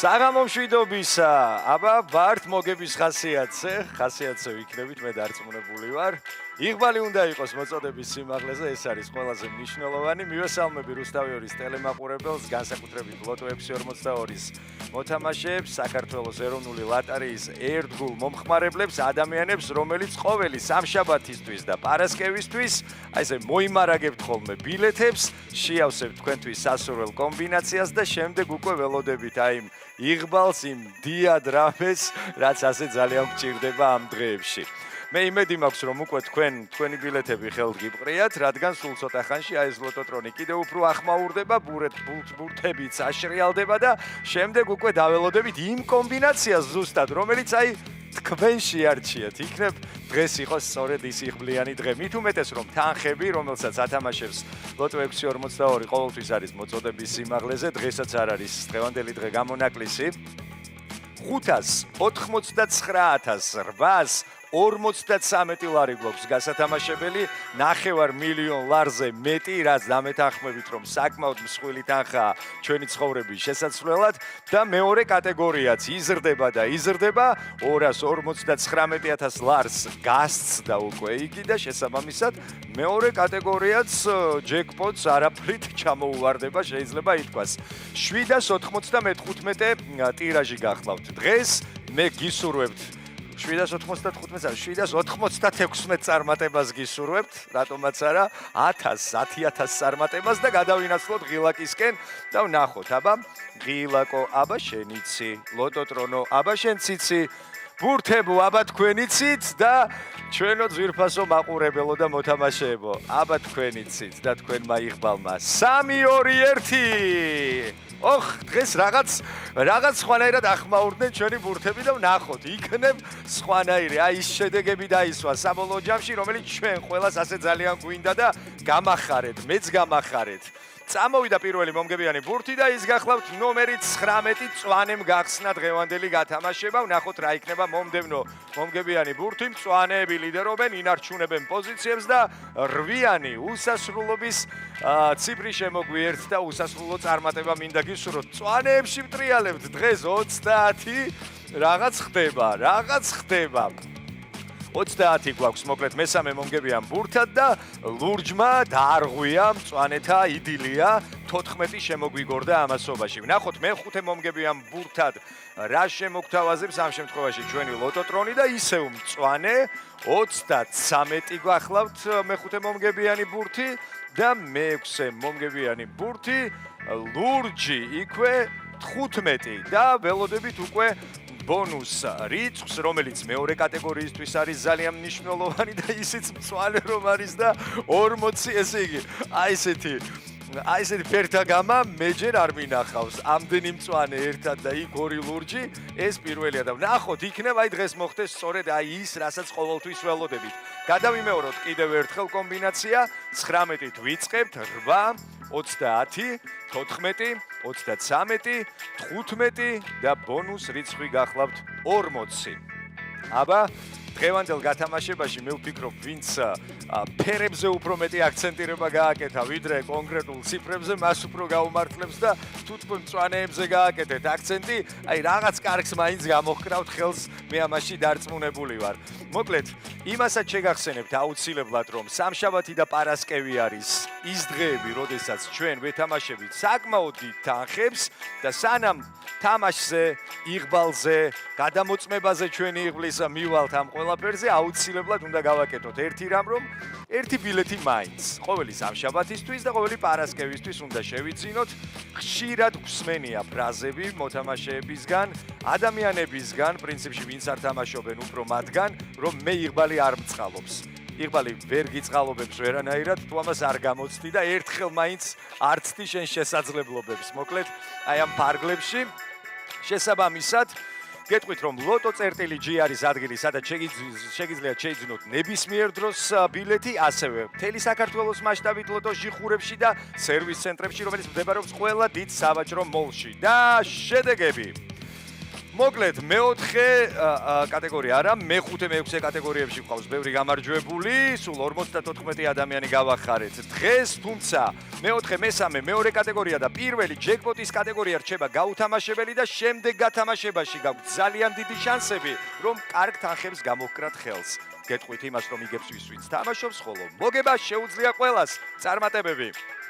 საღამო მშვიდობისა, აბა ვართ მოგების ხასიათზე ვიქნებით, მე დარწმუნებული ვარ. იღბალი უნდა იყოს მოწოდების სიმაღლეზე, ეს არის ყველაზე მნიშვნელოვანი. მივესალმები რუსთავიორის ტელემაყურებელს, განსაკუთრებით ლოტო 642-ის მოთამაშეებს, საქართველოს ეროვნული ლოტარიის ერთგულ მომხმარებლებს, ადამიანებს, რომელიც ყოველი სამშაბათისთვის და პარასკევისთვის, აი ესე მოიმარაგებთ ხოლმე ბილეთებს, შეავსებთ თქვენთვის სასურველ კომბინაციას და შემდეგ უკვე ველოდებით აი იმ იღბალს, იმ დიად რამეს, რაც ასე ძალიან გჭირდება ამ დღეებში. მე იმედი მაქვს, რომ უკვე თქვენი ბილეთები ხელთ გიპყრიათ, რადგან სულ ცოტა ხანში აი ეს ლოტოტრონი კიდევ უფრო ახმაურდება, ბურთებიც აშრიალდება და შემდეგ უკვე დაველოდებით იმ კომბინაციას ზუსტად, რომელიც აი თქვენ შეარჩიეთ. იქნებ დღეს იყოს სწორედ ის იღბლიანი დღე. მით უმეტეს რომ თანხები, რომელსაც ათამაშებს ლოტო 642 ყოველთვის არის მოწოდების სიმაღლეზე, დღესაც არ არის დღევანდელი დღე გამონაკლისი. 589,843 ლარი გვაქვს გასათამაშებელი, 9 მილიონ ლარზე მეტი, რაც დამეთანხმებით, რომ საკმაოდ მსხვილი თანხაა ჩვენი ცხოვრების შესაძლებლად და მეორე კატეგორიაც იზრდება და იზრდება, 259,000 ლარს გასცდა უკვე იგი და შესაბამისად მეორე კატეგორიაც ჯეკპოტს არაფრით ჩამოუვარდება, შეიძლება ითქვას. 795 ტირაჟი გახლავთ. დღეს მე გისურვებთ 796 წარმატებას გისურვებთ, რატომაც არა, 10,000 წარმატებას და გადავინაცვლოთ ღილაკისკენ და ვნახოთ, აბა, ღილაკო, აბა შენიცი, ლოტოტრონო, აბა შენციცი, ბურთებო, აბა თქვენიცით და ჩვენო ძვირფასო მაყურებელო და მოთამაშეებო, აბა თქვენიცით და თქვენმა იღბალმა 3-2-1. ოხ, დღეს რაღაც სხვანაირად ახმაურდნენ ჩვენი ბურთები და ვნახოთ, იქნებ სხვანაირი, აი ის შედეგები დაისვა საბოლოო ჯამში, რომელიც ჩვენ ყველას ასე ძალიან გვინდა და გამახარეთ, მეც გამახარეთ. წამოვიდა პირველი მომგებიანი ბურთი და ის გახლავთ ნომერი 19 მწვანემ გახსნა დღევანდელი გათამაშება. ვნახოთ რა იქნება მომდევნო მომგებიანი ბურთი. მწვანეები ლიდერობენ, ინარჩუნებენ პოზიციებს და 8-იანი უსასრულობის ციფრი შემოგვიერთთ და უსასრულო წარმატება მინდა გისურვოთ. მწვანეებში ვტრიალებთ დღეს 30 რაღაც ხდება. 30 გვაქვს, მოკლედ მესამე მომგებიან ბურთად და ლურჯმა დაარღვია მწვანეთა იდილია 14 შემოგვიგორდა ამასობაში. ვნახოთ მეხუთე მომგებიან ბურთად რა შემოგთავაზებს ამ შემთხვევაში ჩვენი ლოტოტრონი და ისევ მწვანე 33 გვახლავთ მეხუთე მომგებიანი ბურთი და მეექვსე მომგებიანი ბურთი ლურჯი იქვე 15 და ველოდებით უკვე ბონუს რიცხვს, რომელიც მეორე კატეგორიისთვის არის ძალიან მნიშვნელოვანი და ისიც მწვანე რომ არის და 40, ესე იგი, აი ესეთი ფერთა გამა მეჯერ არ მინახავს. ამდენი მწვანე ერთად და იქ ორი ლურჯი, ეს პირველია და ვნახოთ, იქნება აი დღეს მოხდეს სწორედ აი ის, რასაც ყოველთვის ველოდებით. გადავიმეოროთ კიდევ ერთხელ კომბინაცია, 19-ით ვიწყებთ, 8, 30, 14, 33, 15 და ბონუს რიცხვი გახლავთ 40. აბა, დღევანდელ გათამაშებაში მე ვფიქრობ, ვინც ფერებზე უფრო მეტი აქცენტირება გააკეთა, ვიდრე კონკრეტულ ციფრებზე, მას უფრო გაუმართლებს და თუ თქვენ მწვანეებზე გააკეთეთ აქცენტი, აი რაღაც კარგს მაინც გამოჰკრავთ ხელს, მე ამაში დარწმუნებული ვარ. მოკლედ, იმასაც შეგახსენებთ აუცილებლად, რომ სამშაბათი და პარასკევი არის ის დღეები, როდესაც ჩვენ ვეთამაშებით საკმაოდ დიდ თანხებს და სანამ თამაშზე, იღბალზე, გადამოწმებაზე ჩვენი იღბლის მივალთ ამ ყველაფერზე, აუცილებლად უნდა გავაკეთოთ ერთი რამ, რომ ერთი ბილეთი მაინც ყოველი სამშაბათისთვის და ყოველი პარასკევისთვის უნდა შევიძინოთ. ხშირად გვსმენია ფრაზები მოთამაშეებისგან, ადამიანებისგან, პრინციპში ვინც არ თამაშობენ უფრო მათგან, რომ მე იღბალი არ მწყალობს. იღბალი ვერ გიწყალობებს ვერანაირად, თუ ამას არ გამოცდი და ერთხელ მაინც არ ცდი შენ შესაძლებლობებს. მოკლედ, აი ამ ფარგლებში შესაბამისად გეტყვით, რომ ლოტო.g არის ადგილი, სადაც შეგიძლიათ შეიძინოთ ნებისმიერ დროს ბილეთი, ასევე მთელი საქართველოს მასშტაბით ლოტოში ხურებში და სერვის ცენტრებში, რომელიც მდებარეობს ყველა დიდ სავაჭრო მოლში. და შედეგები. მოკლედ, მეოთხე კატეგორია არა, მეხუთე, მეექვსე კატეგორიებში გვყავს ბევრი გამარჯვებული, სულ 54 ადამიანი გავახარეთ დღეს, თუმცა მეოთხე, მესამე, მეორე კატეგორია და პირველი ჯეკპოტის კატეგორია რჩება გაუთამაშებელი და შემდეგ გათამაშებაში გაქვთ ძალიან დიდი შანსები, რომ კარგ თანხებს გამოგკრათ ხელს. გეტყვით იმას, რომ იგებს ვინც თამაშობს, ხოლო მოგება შეუძლია ყველას. წარმატებები!